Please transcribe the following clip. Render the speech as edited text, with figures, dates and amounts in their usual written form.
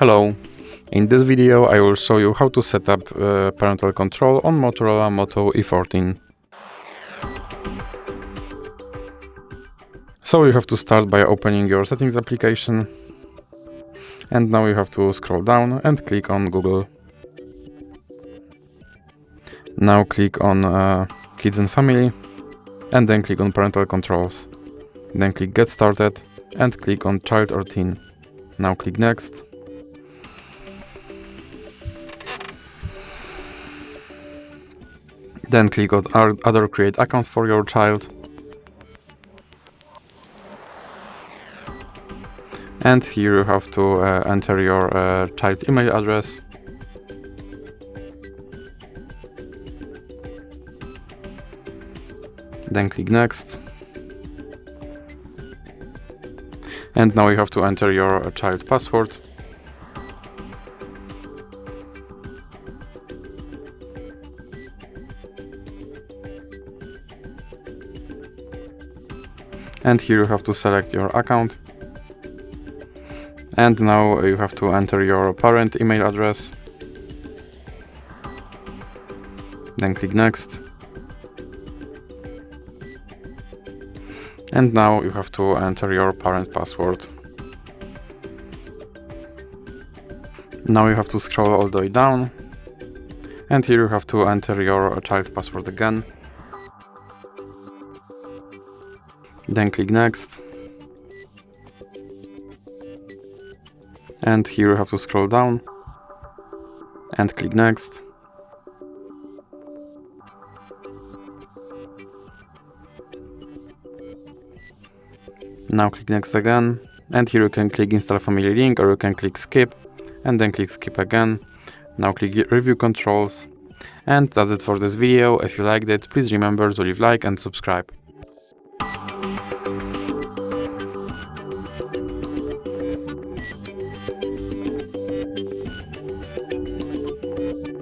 Hello! In this video I will show you how to set up parental control on Motorola Moto E40. So you have to start by opening your settings application, and now you have to scroll down and click on Google. Now click on Kids and Family, and then click on Parental Controls. Then click Get Started and click on Child or Teen. Now click Next. Then click on Other Create Account for your child. And here you have to enter your child's email address. Then click Next. And now you have to enter your child's password. And here you have to select your account. And now you have to enter your parent email address. Then click Next. And now you have to enter your parent password. Now you have to scroll all the way down. And here you have to enter your child's password again. Then click Next. And here you have to scroll down and click Next. Now click Next again, and here you can click Install Family Link, or you can click Skip and then click Skip again. Now click Review Controls, and that's it for this video. If you liked it, please remember to leave a like and subscribe.